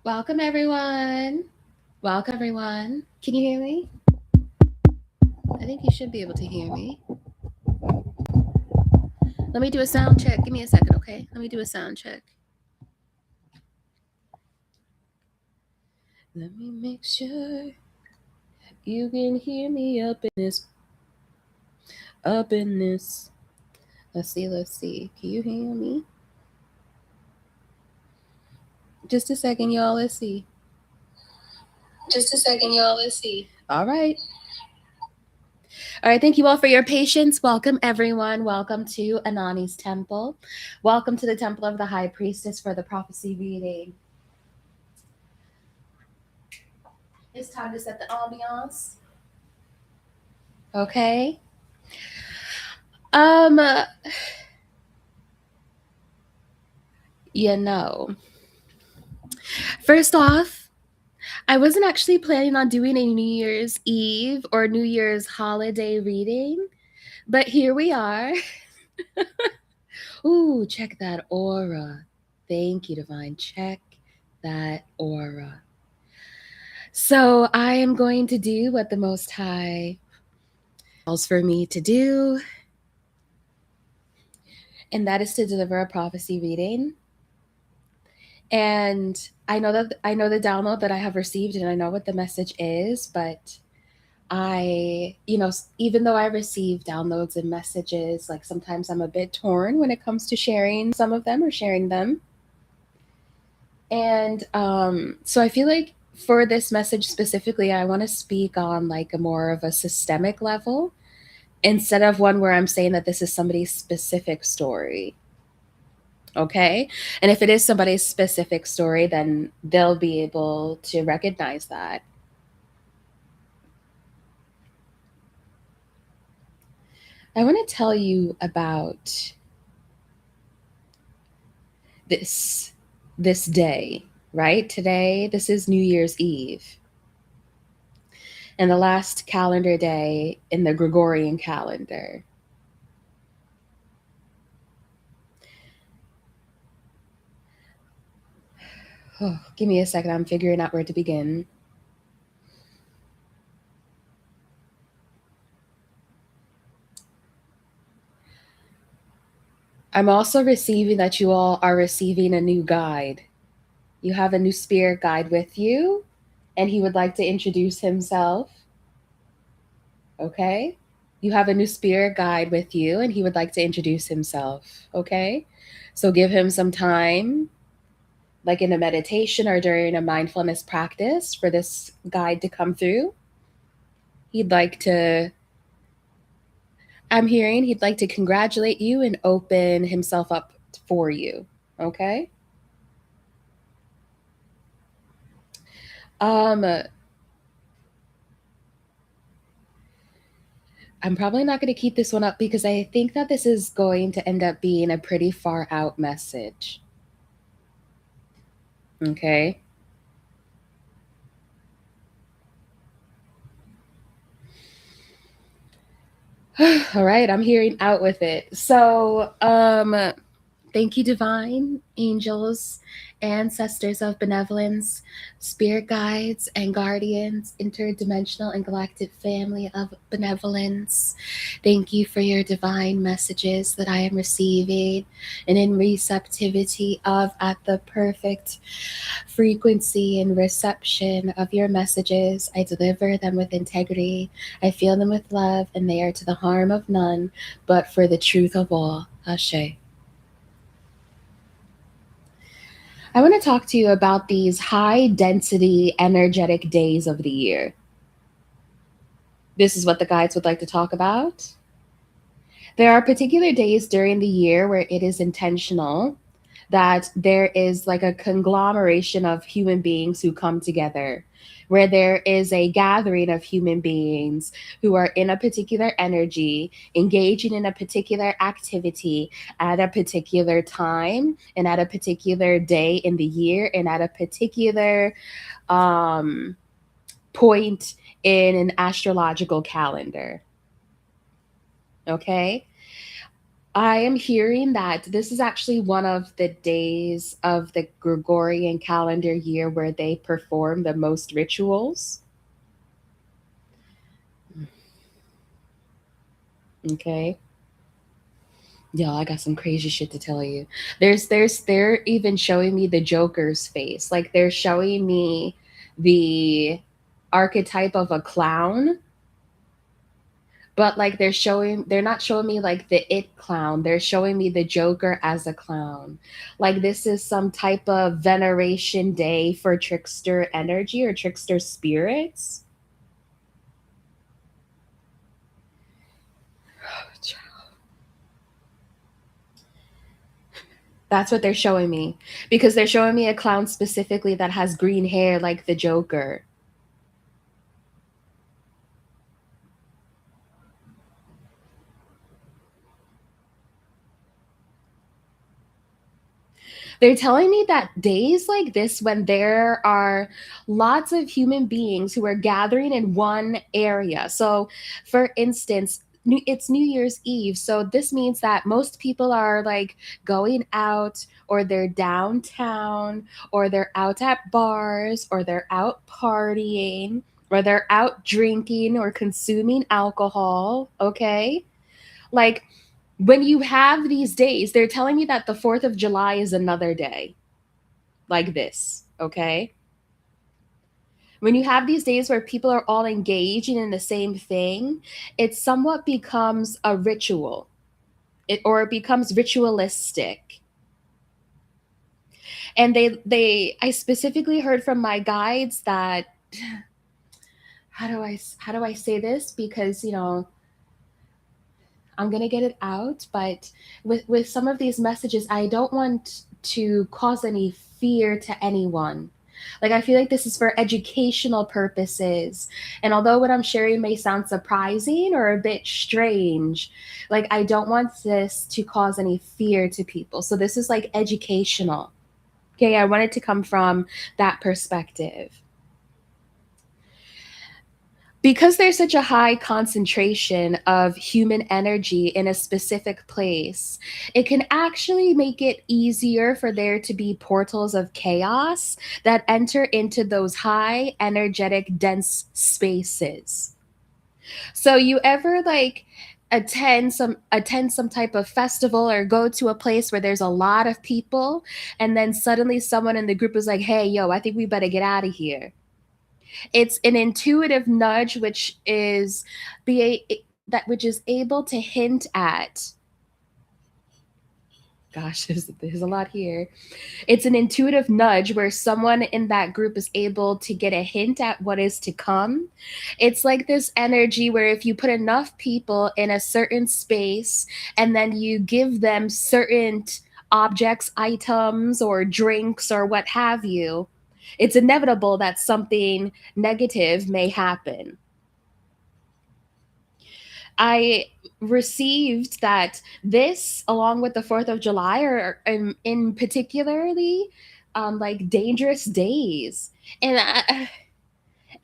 Welcome, everyone. Welcome, everyone. Can you hear me? I think you should be able to hear me. Let me do a sound check. Give me a second, okay? Let me do a sound check. Let me make sure you can hear me up in this. Up in this. Let's see. Can you hear me? Just a second, y'all. Let's see. All right. All right, thank you all for your patience. Welcome, everyone. Welcome to Anonnie's Temple. Welcome to the Temple of the High Priestess for the prophecy reading. It's time to set the ambiance. Okay. Um, you know, first off, I wasn't actually planning on doing a New Year's Eve or New Year's holiday reading, but here we are. Ooh, check that aura. Thank you, Divine. Check that aura. So I am going to do what the Most High calls for me to do, and that is to deliver a prophecy reading. And I know the download that I have received, and I know what the message is, but even though I receive downloads and messages, like sometimes I'm a bit torn when it comes to sharing some of them or sharing them. And so I feel like for this message specifically, I want to speak on like a more of a systemic level instead of one where I'm saying that this is somebody's specific story. Okay. And if it is somebody's specific story, then they'll be able to recognize that. I want to tell you about this day, right? Today, this is New Year's Eve. And the last calendar day in the Gregorian calendar. Oh, give me a second. I'm figuring out where to begin. I'm also receiving that you all are receiving a new guide. You have a new spirit guide with you, and he would like to introduce himself. Okay? You have a new spirit guide with you, and he would like to introduce himself. Okay? So give him some time, like in a meditation or during a mindfulness practice, for this guide to come through. He'd like to, I'm hearing he'd like to congratulate you and open himself up for you. Okay? Um, I'm probably not going to keep this one up because I think that this is going to end up being a pretty far out message. Okay? All right, I'm hearing out with it. So, thank you, divine angels, ancestors of benevolence, spirit guides and guardians, interdimensional and galactic family of benevolence. Thank you for your divine messages that I am receiving and in receptivity of at the perfect frequency and reception of your messages. I deliver them with integrity. I feel them with love, and they are to the harm of none, but for the truth of all. Ashe. I want to talk to you about these high density energetic days of the year. This is what the guides would like to talk about. There are particular days during the year where it is intentional that there is like a conglomeration of human beings who come together, where there is a gathering of human beings who are in a particular energy, engaging in a particular activity at a particular time and at a particular day in the year and at a particular point in an astrological calendar. Okay? I am hearing that this is actually one of the days of the Gregorian calendar year where they perform the most rituals. Okay. Yo, I got some crazy shit to tell you. They're even showing me the Joker's face. Like they're showing me the archetype of a clown, but like they're not showing me like the it clown. They're showing me the Joker as a clown. Like this is some type of veneration day for trickster energy or trickster spirits. That's what they're showing me. Because they're showing me a clown specifically that has green hair like the Joker. They're telling me that days like this, when there are lots of human beings who are gathering in one area. So, for instance, it's New Year's Eve. So, this means that most people are like going out, or they're downtown, or they're out at bars, or they're out partying, or they're out drinking or consuming alcohol. Okay. Like, when you have these days, they're telling me that the 4th of July is another day like this, okay? When you have these days where people are all engaging in the same thing, it somewhat becomes a ritual. Or it becomes ritualistic. And I specifically heard from my guides that how do I say this, because I'm gonna get it out, but with some of these messages, I don't want to cause any fear to anyone. Like I feel like this is for educational purposes. And although what I'm sharing may sound surprising or a bit strange, like I don't want this to cause any fear to people. So this is like educational. Okay, I want it to come from that perspective. Because there's such a high concentration of human energy in a specific place, it can actually make it easier for there to be portals of chaos that enter into those high energetic dense spaces. So you ever like attend some type of festival or go to a place where there's a lot of people, and then suddenly someone in the group is like, "Hey, yo, I think we better get out of here." It's an intuitive nudge which is able to hint at, gosh, there's a lot here. It's an intuitive nudge where someone in that group is able to get a hint at what is to come. It's like this energy where if you put enough people in a certain space and then you give them certain objects, items, or drinks, or what have you, it's inevitable that something negative may happen. I received that this, along with the 4th of July, are in particularly like dangerous days. And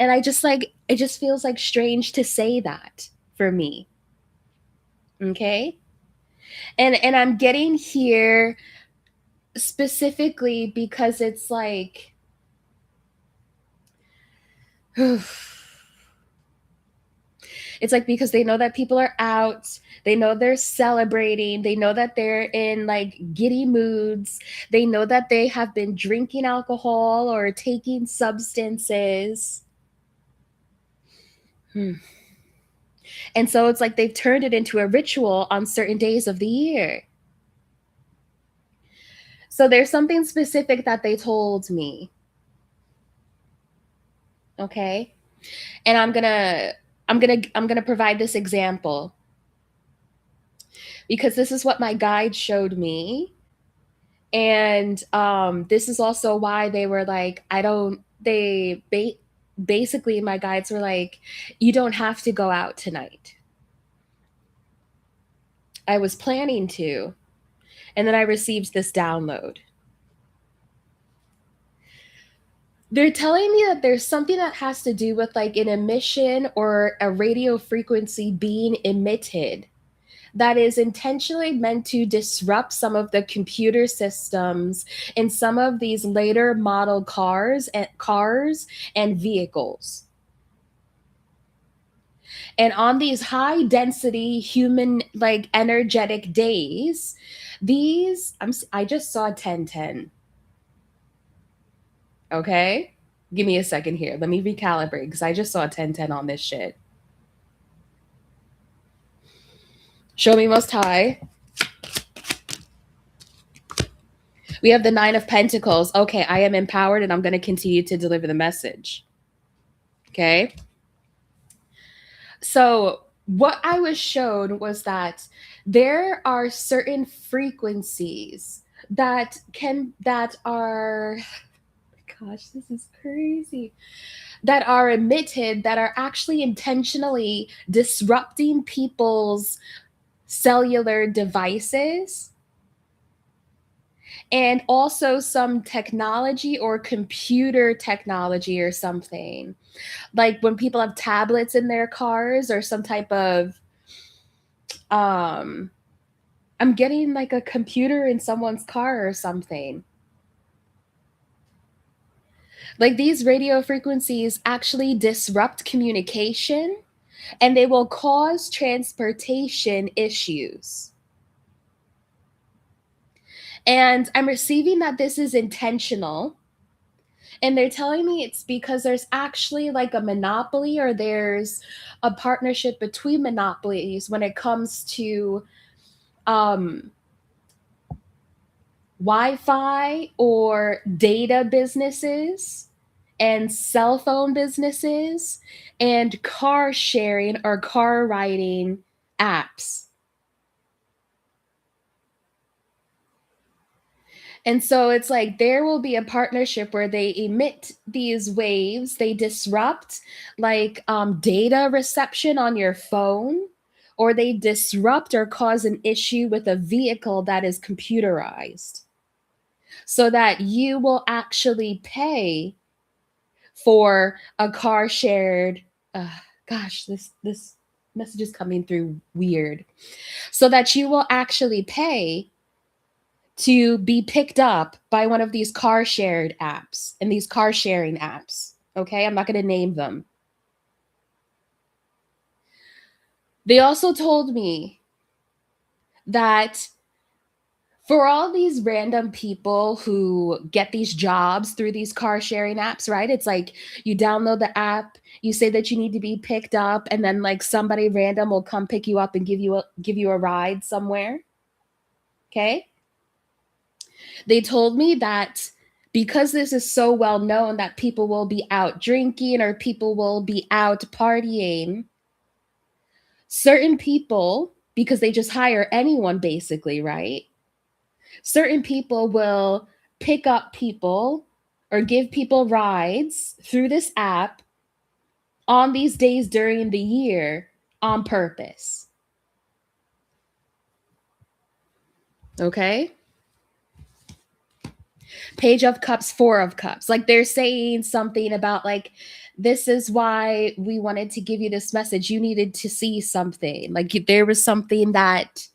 I just like, it just feels like strange to say that for me. Okay. And I'm getting here specifically because it's like, it's like because they know that people are out, they know they're celebrating, they know that they're in like giddy moods, they know that they have been drinking alcohol or taking substances. Hmm. And so it's like they've turned it into a ritual on certain days of the year. So there's something specific that they told me. Okay. And I'm gonna provide this example because this is what my guide showed me. And this is also why they were like, I don't they basically my guides were like, you don't have to go out tonight. I was planning to, and then I received this download. They're telling me that there's something that has to do with like an emission or a radio frequency being emitted that is intentionally meant to disrupt some of the computer systems in some of these later model cars and vehicles. And on these high density human like energetic days, I just saw 1010. Okay? Give me a second here. Let me recalibrate because I just saw 1010 on this shit. Show me most high. We have the 9 of Pentacles. Okay, I am empowered and I'm going to continue to deliver the message. Okay? So, what I was shown was that there are certain frequencies that are, gosh, this is crazy, that are emitted that are actually intentionally disrupting people's cellular devices, and also some technology or computer technology or something. Like when people have tablets in their cars or some type of um I'm getting like a computer in someone's car or something. Like these radio frequencies actually disrupt communication and they will cause transportation issues. And I'm receiving that this is intentional. And they're telling me it's because there's actually like a monopoly, or there's a partnership between monopolies when it comes to um, Wi Fi or data businesses and cell phone businesses and car sharing or car riding apps. And so it's like there will be a partnership where they emit these waves, they disrupt like data reception on your phone, or they disrupt or cause an issue with a vehicle that is computerized so that you will actually pay for a car shared. Uh, gosh, this message is coming through weird. So that you will actually pay to be picked up by one of these car shared apps and these car sharing apps. Okay, I'm not going to name them. They also told me that for all these random people who get these jobs through these car sharing apps, right? It's like you download the app, you say that you need to be picked up, and then like somebody random will come pick you up and give you a ride somewhere. Okay? They told me that because this is so well known that people will be out drinking or people will be out partying, certain people, because they just hire anyone basically, right? Certain people will pick up people or give people rides through this app on these days during the year on purpose. Okay? Page of Cups, Four of Cups. Like they're saying something about like, this is why we wanted to give you this message. You needed to see something. Like there was something that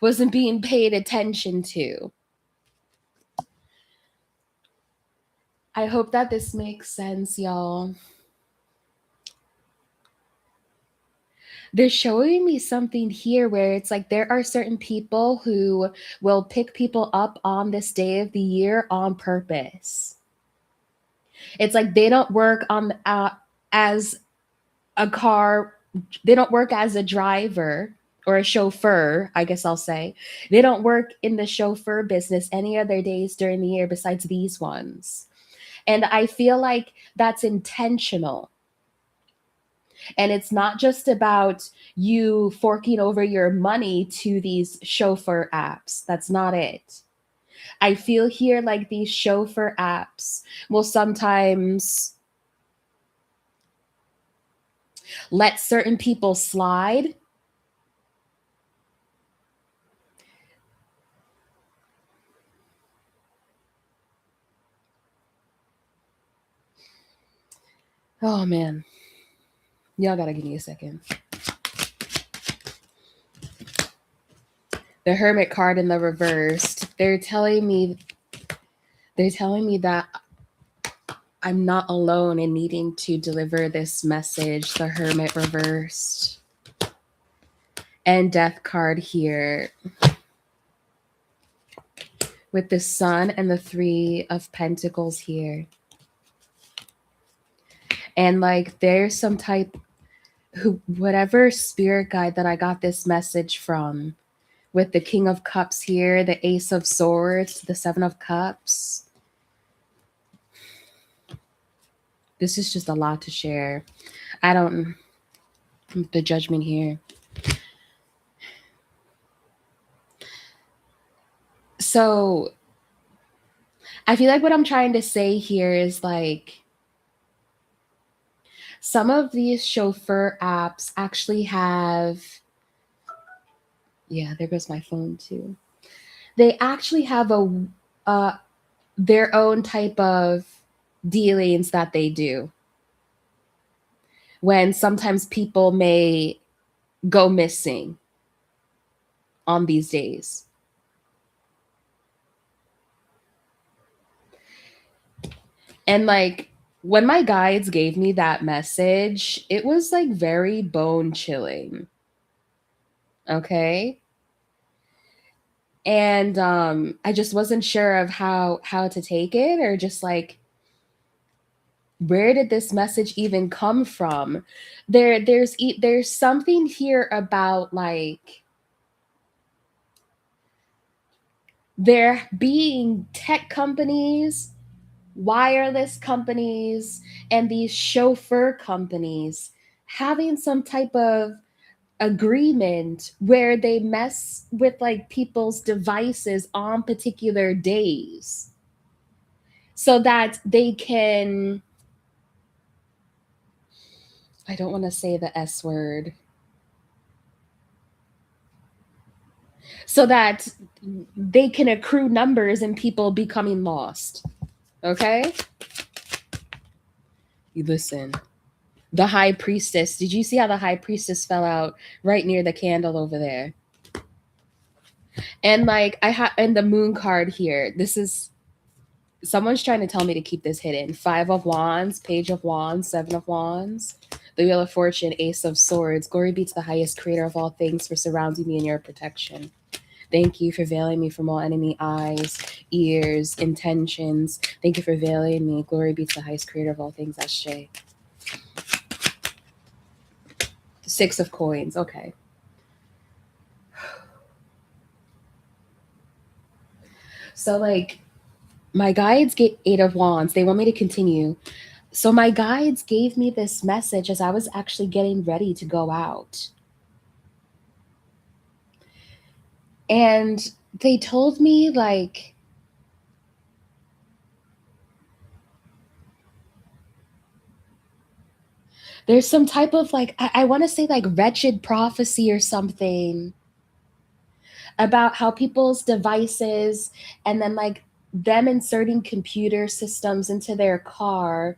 wasn't being paid attention to. I hope that this makes sense, y'all. They're showing me something here where it's like there are certain people who will pick people up on this day of the year on purpose. It's like they don't work on as a car, they don't work as a driver or a chauffeur, I guess I'll say. They don't work in the chauffeur business any other days during the year besides these ones. And I feel like that's intentional. And it's not just about you forking over your money to these chauffeur apps. That's not it. I feel here like these chauffeur apps will sometimes let certain people slide. Oh man. Y'all gotta give me a second. The Hermit card in the reversed. They're telling me that I'm not alone in needing to deliver this message. The Hermit reversed. And Death card here. With the Sun and the Three of Pentacles here. And like there's some type whatever spirit guide that I got this message from, with the King of Cups here, the Ace of Swords, the Seven of Cups. This is just a lot to share. The Judgment here. So I feel like what I'm trying to say here is like, some of these chauffeur apps actually have, yeah, there goes my phone too. They actually have their own type of dealings that they do, when sometimes people may go missing on these days. And like when my guides gave me that message, it was like very bone chilling. Okay? And I just wasn't sure of how to take it, or just like, where did this message even come from? There's something here about like there being tech companies, wireless companies, and these chauffeur companies having some type of agreement where they mess with like people's devices on particular days so that they can, I don't want to say the S word, so that they can accrue numbers and people becoming lost. Okay? You listen. The High Priestess. Did you see how the High Priestess fell out right near the candle over there? And like and the Moon card here. This is, someone's trying to tell me to keep this hidden. 5 of Wands, Page of Wands, 7 of Wands, the Wheel of Fortune, Ace of Swords. Glory be to the highest creator of all things for surrounding me in your protection. Thank you for veiling me from all enemy eyes, ears, intentions. Thank you for veiling me. Glory be to the highest creator of all things. Ashe. 6 of Coins. Okay. So like my guides get 8 of Wands. They want me to continue. So my guides gave me this message as I was actually getting ready to go out. And they told me like, there's some type of like, I want to say like wretched prophecy or something about how people's devices, and then like them inserting computer systems into their car,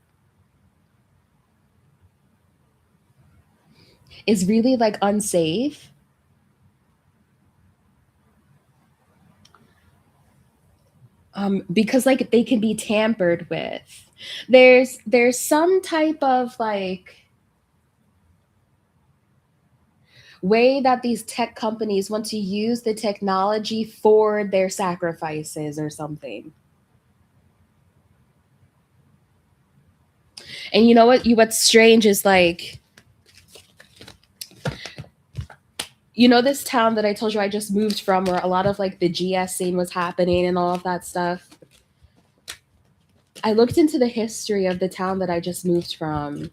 is really like unsafe. Because like they can be tampered with. There's some type of like way that these tech companies want to use the technology for their sacrifices or something. And you know what's strange is like, you know, this town that I told you I just moved from, where a lot of like the GS scene was happening and all of that stuff. I looked into the history of the town that I just moved from.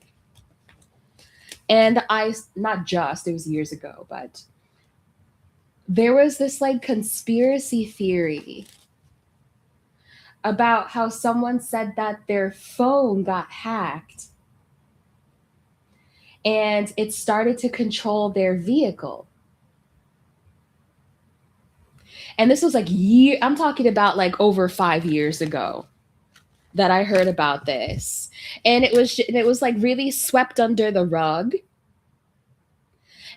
And it was years ago, but there was this like conspiracy theory about how someone said that their phone got hacked and it started to control their vehicle. And this was like I'm talking about like over 5 years ago that I heard about this. And it was like really swept under the rug.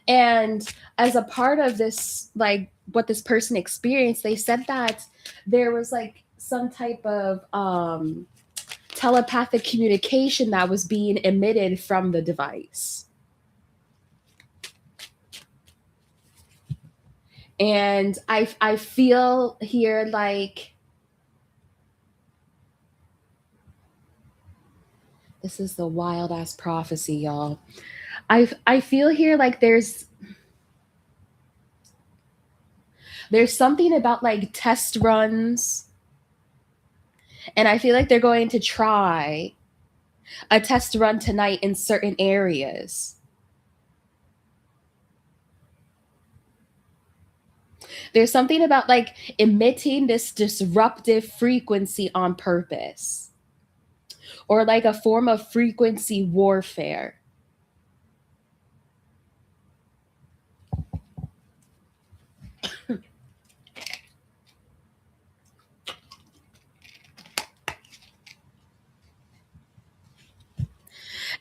And as a part of this like what this person experienced, they said that there was like some type of telepathic communication that was being emitted from the device. And I feel here like this is the wild ass prophecy, y'all. I feel here like there's something about like test runs, and I feel like they're going to try a test run tonight in certain areas. There's something about like emitting this disruptive frequency on purpose, or like a form of frequency warfare.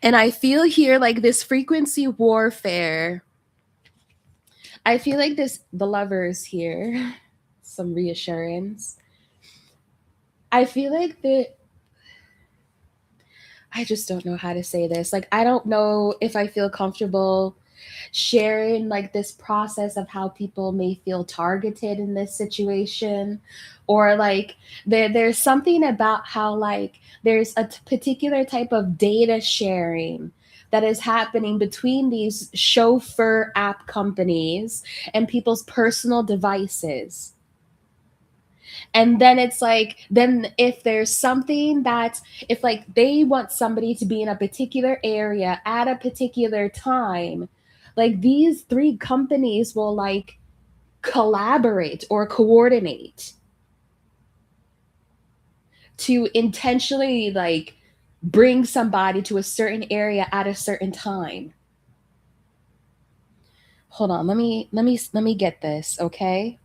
And I feel here like this frequency warfare. I feel like the lovers here, some reassurance. I feel like that I just don't know how to say this. Like, I don't know if I feel comfortable sharing like this process of how people may feel targeted in this situation, or like there's something about how like there's a particular type of data sharing that is happening between these chauffeur app companies and people's personal devices. And then it's like, then if there's something that, if like they want somebody to be in a particular area at a particular time, like these three companies will like collaborate or coordinate to intentionally like bring somebody to a certain area at a certain time. Hold on, let me get this, okay?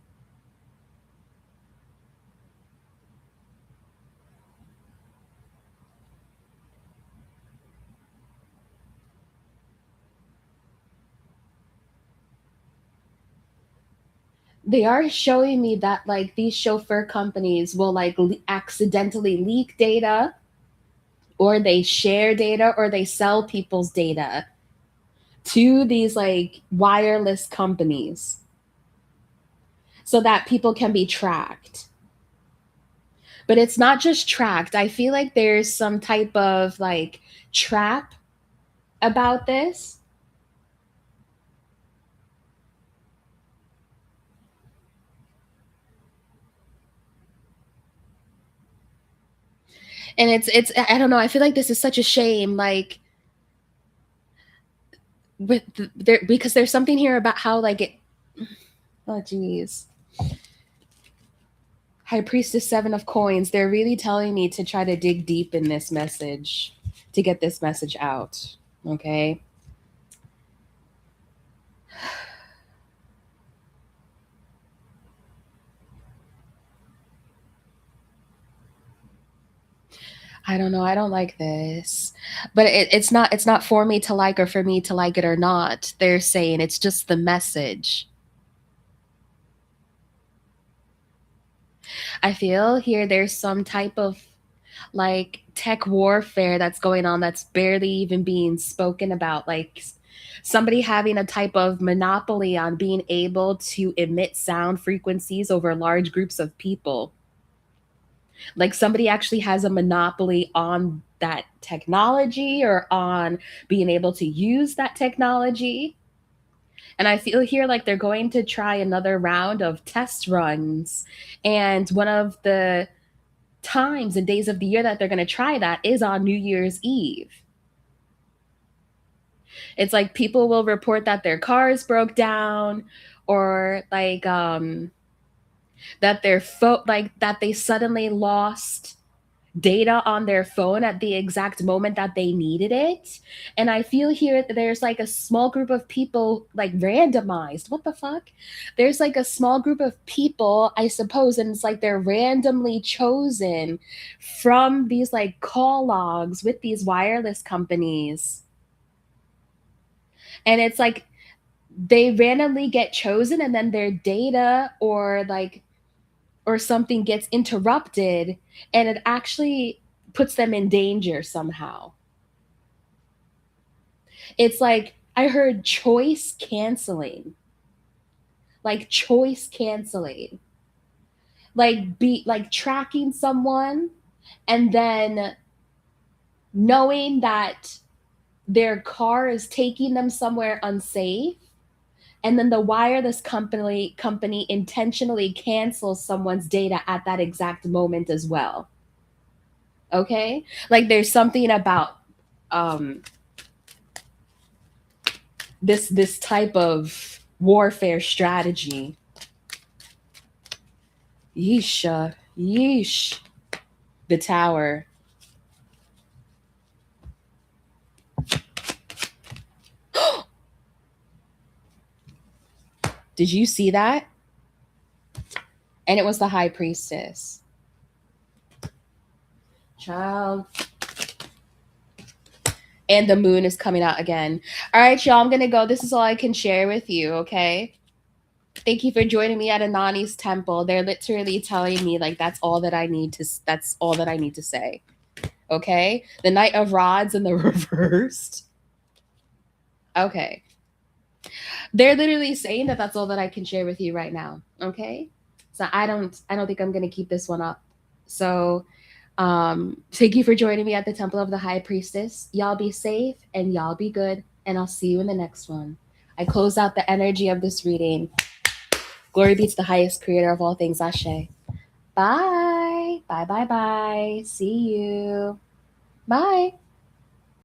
They are showing me that like these chauffeur companies will like accidentally leak data, or they share data, or they sell people's data to these like wireless companies so that people can be tracked. But it's not just tracked. I feel like there's some type of like trap about this. And it's I don't know, I feel like this is such a shame, like with there, because there's something here about how like it, oh geez, High Priestess, Seven of Coins, they're really telling me to try to dig deep in this message to get this message out. Okay. I don't know. I don't like this, but it's not for me to like, or for me to like it or not. They're saying it's just the message. I feel here there's some type of like tech warfare that's going on that's barely even being spoken about. Like somebody having a type of monopoly on being able to emit sound frequencies over large groups of people. Like somebody actually has a monopoly on that technology, or on being able to use that technology. And I feel here like they're going to try another round of test runs. And one of the times and days of the year that they're going to try that is on New Year's Eve. It's like people will report that their cars broke down, or like that like that they suddenly lost data on their phone at the exact moment that they needed it. And I feel here that there's like a small group of people, like randomized. What the fuck? There's like a small group of people, I suppose, and it's like they're randomly chosen from these like call logs with these wireless companies. And it's like they randomly get chosen and then their data or like or something gets interrupted and it actually puts them in danger somehow. It's like I heard choice canceling. Like choice canceling. Like be like tracking someone and then knowing that their car is taking them somewhere unsafe, and then the wireless company intentionally cancels someone's data at that exact moment as well. Okay, like there's something about um this type of warfare strategy. Yeesh, yeesh. The tower. Did you see that? And it was the high priestess. Child. And the moon is coming out again. All right, y'all, I'm gonna go. This is all I can share with you, okay? Thank you for joining me at Anonnie's temple. They're literally telling me like that's all that I need to say. Okay? The Knight of Rods in the reversed. Okay. They're literally saying that that's all that I can share with you right now. Okay? So I don't think I'm going to keep this one up. So thank you for joining me at the Temple of the High Priestess. Y'all be safe and y'all be good and I'll see you in the next one. I close out the energy of this reading. Glory be to the highest creator of all things, Ashe. Bye. Bye, bye, bye. See you. Bye.